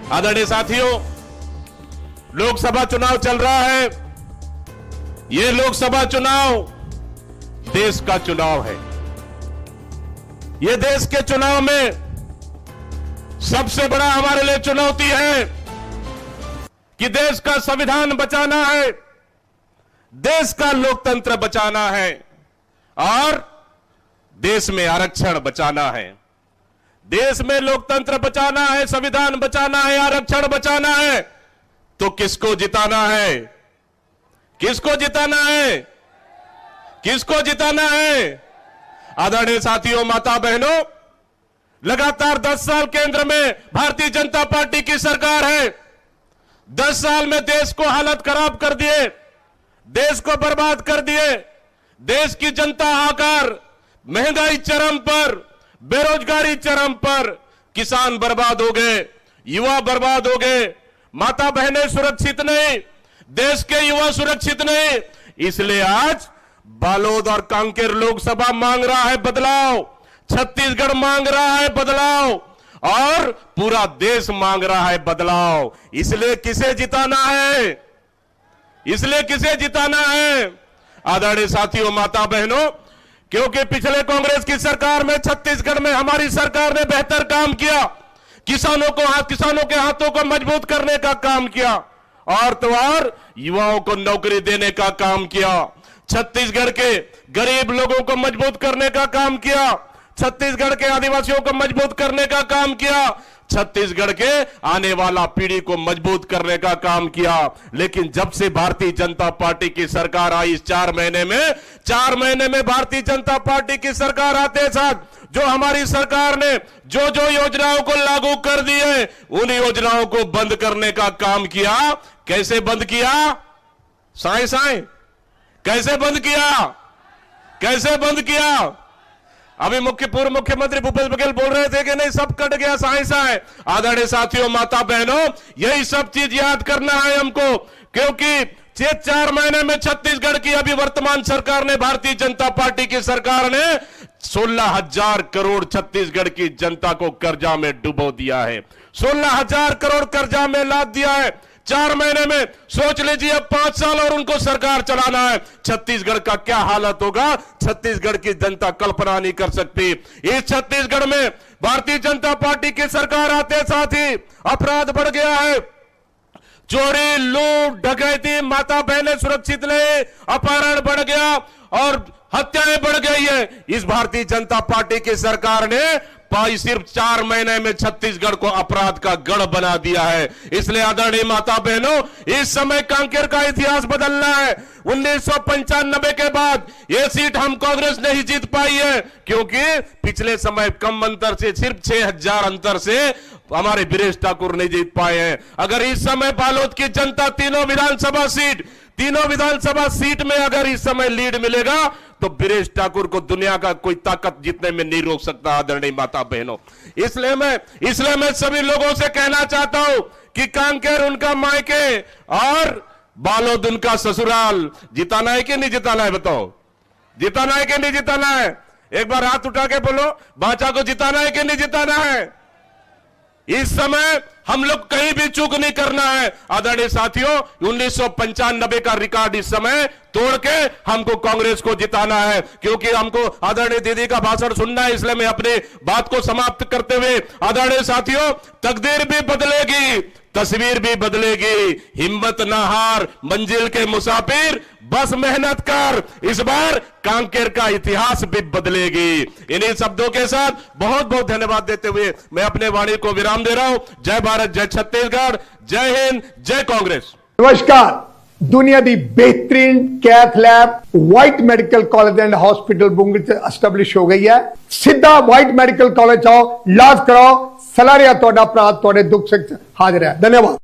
आदरणीय साथियों, लोकसभा चुनाव चल रहा है। यह लोकसभा चुनाव देश का चुनाव है। यह देश के चुनाव में सबसे बड़ा हमारे लिए चुनौती है कि देश का संविधान बचाना है, देश का लोकतंत्र बचाना है और देश में आरक्षण बचाना है। देश में लोकतंत्र बचाना है, संविधान बचाना है, आरक्षण बचाना है, तो किसको जिताना है? किसको जिताना है? किसको जिताना है? आदरणीय साथियों, माता बहनों, लगातार 10 साल केंद्र में भारतीय जनता पार्टी की सरकार है। 10 साल में देश को हालत खराब कर दिए, देश को बर्बाद कर दिए। देश की जनता हाहाकार, महंगाई चरम पर, बेरोजगारी चरम पर, किसान बर्बाद हो गए, युवा बर्बाद हो गए, माता बहनें सुरक्षित नहीं, देश के युवा सुरक्षित नहीं। इसलिए आज बालोद और कांकेर लोकसभा मांग रहा है बदलाव, छत्तीसगढ़ मांग रहा है बदलाव और पूरा देश मांग रहा है बदलाव। इसलिए किसे जिताना है? इसलिए किसे जिताना है? आदरणीय साथियों, माता बहनों, क्योंकि पिछले कांग्रेस की सरकार में छत्तीसगढ़ में हमारी सरकार ने बेहतर काम किया, किसानों के हाथों को मजबूत करने का काम किया और तो और युवाओं को नौकरी देने का काम किया, छत्तीसगढ़ के गरीब लोगों को मजबूत करने का काम किया, छत्तीसगढ़ के आदिवासियों को मजबूत करने का काम किया, छत्तीसगढ़ के आने वाला पीढ़ी को मजबूत करने का काम किया। लेकिन जब से भारतीय जनता पार्टी की सरकार आई, इस 4 महीने में भारतीय जनता पार्टी की सरकार आते साथ जो हमारी सरकार ने जो जो योजनाओं को लागू कर दी है, उन योजनाओं को बंद करने का काम किया। कैसे बंद किया? साएं कैसे बंद किया? कैसे बंद किया? अभी पूर्व मुख्यमंत्री भूपेश बघेल बोल रहे थे कि नहीं सब कट गया, साएं। आदरणीय साथियों, माता बहनों, यही सब चीज याद करना है हमको, क्योंकि 4 महीने में छत्तीसगढ़ की अभी वर्तमान सरकार ने, भारतीय जनता पार्टी की सरकार ने 16,000 करोड़ छत्तीसगढ़ की जनता को कर्जा में डुबो दिया है। 16,000 करोड़ कर्जा में लाद दिया है 4 महीने में। सोच लीजिए, अब 5 साल और उनको सरकार चलाना है, छत्तीसगढ़ का क्या हालत होगा, छत्तीसगढ़ की जनता कल्पना नहीं कर सकती। इस छत्तीसगढ़ में भारतीय जनता पार्टी की सरकार आते साथ ही अपराध बढ़ गया है, चोरी, लूट, डकैती, माता बहनें सुरक्षित नहीं, अपहरण बढ़ गया और हत्याएं बढ़ गई है। इस भारतीय जनता पार्टी की सरकार ने सिर्फ 4 महीने में छत्तीसगढ़ को अपराध का गढ़ बना दिया है। इसलिए आदरणीय माता बहनों, इस समय कांकेर का इतिहास बदलना है। 1995 के बाद यह सीट हम कांग्रेस नहीं जीत पाई है, क्योंकि पिछले समय कम अंतर से, सिर्फ 6,000 अंतर से हमारे वीरेश ठाकुर नहीं जीत पाए हैं। अगर इस समय बालोद की जनता तीनों विधानसभा सीट में अगर इस समय लीड मिलेगा तो वीरेश ठाकुर को दुनिया का कोई ताकत जीतने में नहीं रोक सकता। आदरणीय माता बहनों, इसलिए मैं सभी लोगों से कहना चाहता हूं कि कांकेर उनका मायके और बालोद उनका ससुराल। जिताना है कि नहीं जिताना है? बताओ, जिताना है कि नहीं जिताना है? एक बार हाथ उठा के बोलो, बाचा को जिताना है कि नहीं जिताना है? इस समय हम लोग कहीं भी चूक नहीं करना है। आदरणीय साथियों, 1995 का रिकॉर्ड इस समय तोड़ के हमको कांग्रेस को जिताना है, क्योंकि हमको आदरणीय दीदी का भाषण सुनना है। इसलिए मैं अपनी बात को समाप्त करते हुए, आदरणीय साथियों, तकदीर भी बदलेगी, तस्वीर भी बदलेगी, हिम्मत ना हार, मंजिल के मुसाफिर, बस मेहनत कर, इस बार कांकेर का इतिहास भी बदलेगी। इन्हीं शब्दों के साथ बहुत बहुत धन्यवाद देते हुए मैं अपने वाणी को विराम दे रहा हूं। जय भारत, जय छत्तीसगढ़, जय हिंद, जय कांग्रेस। नमस्कार। दुनिया दी बेहतरीन cath lab white medical college and hospital Bungal से एस्टैब्लिश हो गई है। सीधा व्हाइट मेडिकल कॉलेज आओ, इलाज कराओ, सलाह रिया तोड़ा अपराध तोड़े दुख से हाजिर है। धन्यवाद।